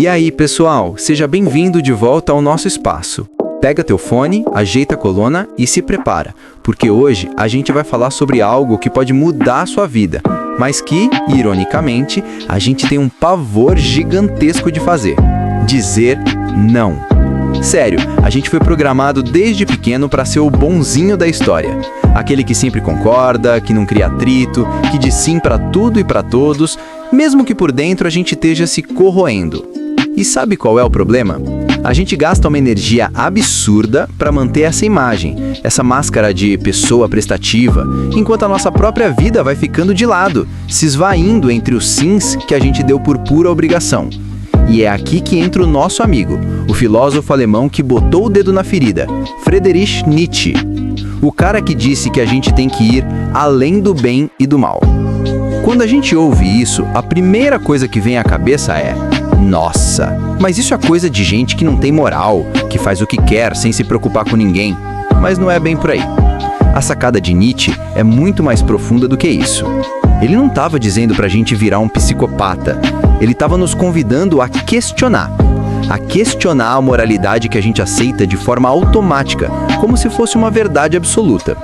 E aí, pessoal, seja bem-vindo de volta ao nosso espaço. Pega teu fone, ajeita a coluna e se prepara, porque hoje a gente vai falar sobre algo que pode mudar a sua vida, mas que, ironicamente, a gente tem um pavor gigantesco de fazer: dizer não. Sério, a gente foi programado desde pequeno para ser o bonzinho da história. Aquele que sempre concorda, que não cria atrito, que diz sim para tudo e para todos, mesmo que por dentro a gente esteja se corroendo. E sabe qual é o problema? A gente gasta uma energia absurda para manter essa imagem, essa máscara de pessoa prestativa, enquanto a nossa própria vida vai ficando de lado, se esvaindo entre os sims que a gente deu por pura obrigação. E é aqui que entra o nosso amigo, o filósofo alemão que botou o dedo na ferida, Friedrich Nietzsche. O cara que disse que a gente tem que ir além do bem e do mal. Quando a gente ouve isso, a primeira coisa que vem à cabeça é: nossa, mas isso é coisa de gente que não tem moral, que faz o que quer sem se preocupar com ninguém. Mas não é bem por aí. A sacada de Nietzsche é muito mais profunda do que isso. Ele não estava dizendo pra gente virar um psicopata. Ele estava nos convidando a questionar a moralidade que a gente aceita de forma automática, como se fosse uma verdade absoluta.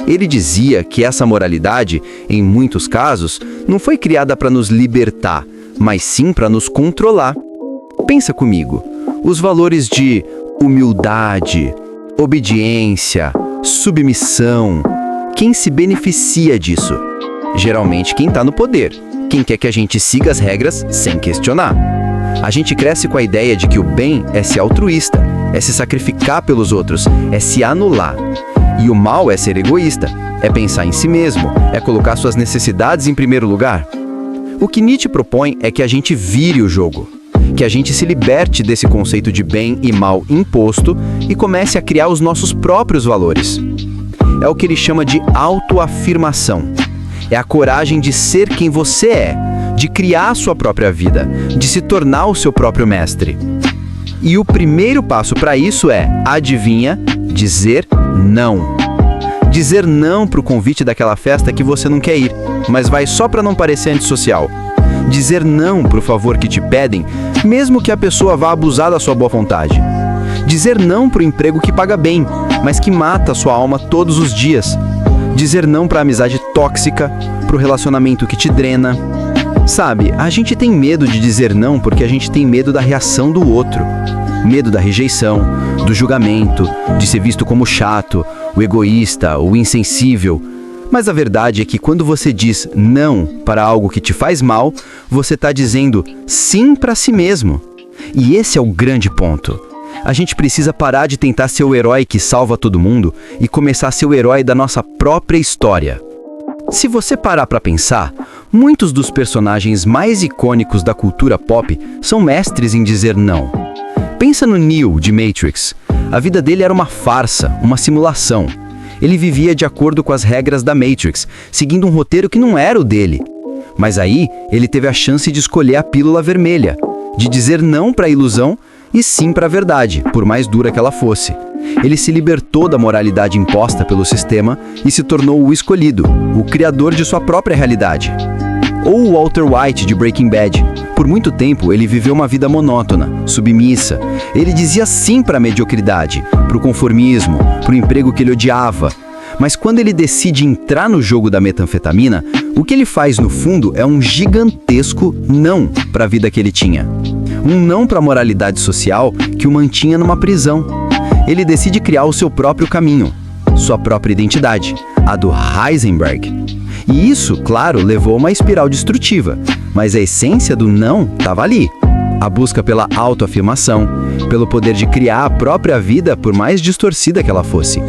Ele dizia que essa moralidade, em muitos casos, não foi criada para nos libertar, mas sim para nos controlar. Pensa comigo, os valores de humildade, obediência, submissão, quem se beneficia disso? Geralmente quem está no poder, quem quer que a gente siga as regras sem questionar. A gente cresce com a ideia de que o bem é ser altruísta, é se sacrificar pelos outros, é se anular. E o mal é ser egoísta, é pensar em si mesmo, é colocar suas necessidades em primeiro lugar. O que Nietzsche propõe é que a gente vire o jogo, que a gente se liberte desse conceito de bem e mal imposto e comece a criar os nossos próprios valores. É o que ele chama de autoafirmação. É a coragem de ser quem você é, de criar a sua própria vida, de se tornar o seu próprio mestre. E o primeiro passo para isso é, adivinha, dizer não. Dizer não para o convite daquela festa que você não quer ir, mas vai só para não parecer antissocial. Dizer não para o favor que te pedem, mesmo que a pessoa vá abusar da sua boa vontade. Dizer não para o emprego que paga bem, mas que mata a sua alma todos os dias. Dizer não para a amizade tóxica, para o relacionamento que te drena. Sabe, a gente tem medo de dizer não porque a gente tem medo da reação do outro. Medo da rejeição, do julgamento, de ser visto como chato, o egoísta, o insensível. Mas a verdade é que quando você diz não para algo que te faz mal, você está dizendo sim para si mesmo. E esse é o grande ponto. A gente precisa parar de tentar ser o herói que salva todo mundo e começar a ser o herói da nossa própria história. Se você parar para pensar, muitos dos personagens mais icônicos da cultura pop são mestres em dizer não. Pensa no Neo, de Matrix. A vida dele era uma farsa, uma simulação. Ele vivia de acordo com as regras da Matrix, seguindo um roteiro que não era o dele. Mas aí, ele teve a chance de escolher a pílula vermelha, de dizer não para a ilusão e sim para a verdade, por mais dura que ela fosse. Ele se libertou da moralidade imposta pelo sistema e se tornou o escolhido, o criador de sua própria realidade. Ou o Walter White, de Breaking Bad. Por muito tempo, ele viveu uma vida monótona, submissa. Ele dizia sim para a mediocridade, para o conformismo, para o emprego que ele odiava. Mas quando ele decide entrar no jogo da metanfetamina, o que ele faz no fundo é um gigantesco não para a vida que ele tinha. Um não para a moralidade social que o mantinha numa prisão. Ele decide criar o seu próprio caminho, sua própria identidade, a do Heisenberg. E isso, claro, levou a uma espiral destrutiva, mas a essência do não estava ali. A busca pela autoafirmação, pelo poder de criar a própria vida por mais distorcida que ela fosse.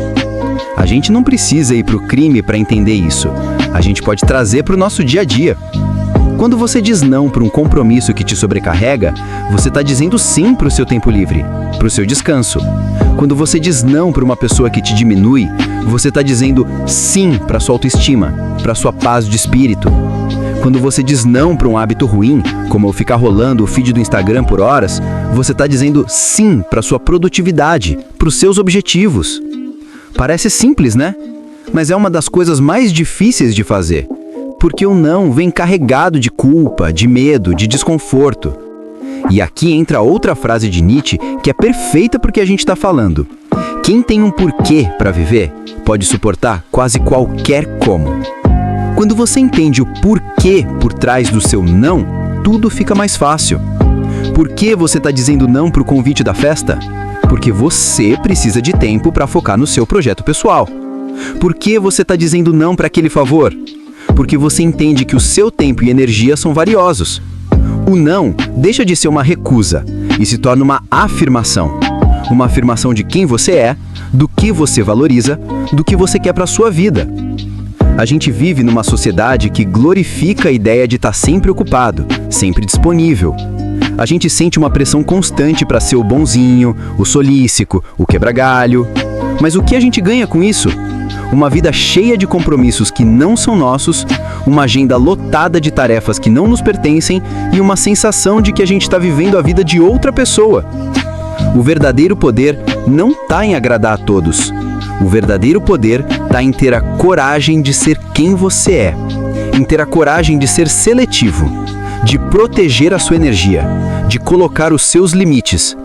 A gente não precisa ir para o crime para entender isso. A gente pode trazer para o nosso dia a dia. Quando você diz não para um compromisso que te sobrecarrega, você está dizendo sim para o seu tempo livre, para o seu descanso. Quando você diz não para uma pessoa que te diminui, você está dizendo sim para sua autoestima, para sua paz de espírito. Quando você diz não para um hábito ruim, como ficar rolando o feed do Instagram por horas, você está dizendo sim para sua produtividade, para os seus objetivos. Parece simples, né? Mas é uma das coisas mais difíceis de fazer. Porque o não vem carregado de culpa, de medo, de desconforto. E aqui entra outra frase de Nietzsche que é perfeita porque a gente está falando. Quem tem um porquê para viver pode suportar quase qualquer como. Quando você entende o porquê por trás do seu não, tudo fica mais fácil. Por que você está dizendo não para o convite da festa? Porque você precisa de tempo para focar no seu projeto pessoal. Por que você está dizendo não para aquele favor? Porque você entende que o seu tempo e energia são valiosos. O não deixa de ser uma recusa e se torna uma afirmação. Uma afirmação de quem você é, do que você valoriza, do que você quer para a sua vida. A gente vive numa sociedade que glorifica a ideia de estar sempre ocupado, sempre disponível. A gente sente uma pressão constante para ser o bonzinho, o solícito, o quebra-galho. Mas o que a gente ganha com isso? Uma vida cheia de compromissos que não são nossos, uma agenda lotada de tarefas que não nos pertencem e uma sensação de que a gente está vivendo a vida de outra pessoa. O verdadeiro poder não está em agradar a todos. O verdadeiro poder está em ter a coragem de ser quem você é, em ter a coragem de ser seletivo, de proteger a sua energia, de colocar os seus limites.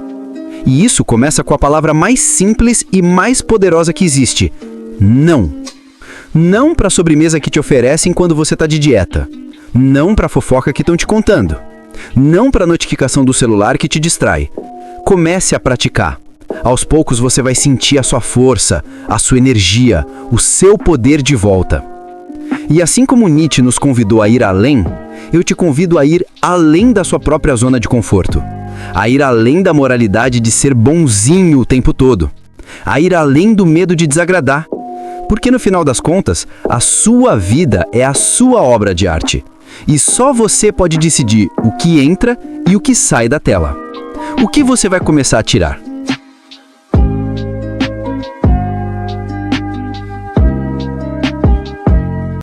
E isso começa com a palavra mais simples e mais poderosa que existe: não. Não para a sobremesa que te oferecem quando você está de dieta. Não para a fofoca que estão te contando. Não para a notificação do celular que te distrai. Comece a praticar. Aos poucos você vai sentir a sua força, a sua energia, o seu poder de volta. E assim como Nietzsche nos convidou a ir além, eu te convido a ir além da sua própria zona de conforto. A ir além da moralidade de ser bonzinho o tempo todo. A ir além do medo de desagradar. Porque no final das contas, a sua vida é a sua obra de arte. E só você pode decidir o que entra e o que sai da tela. O que você vai começar a tirar?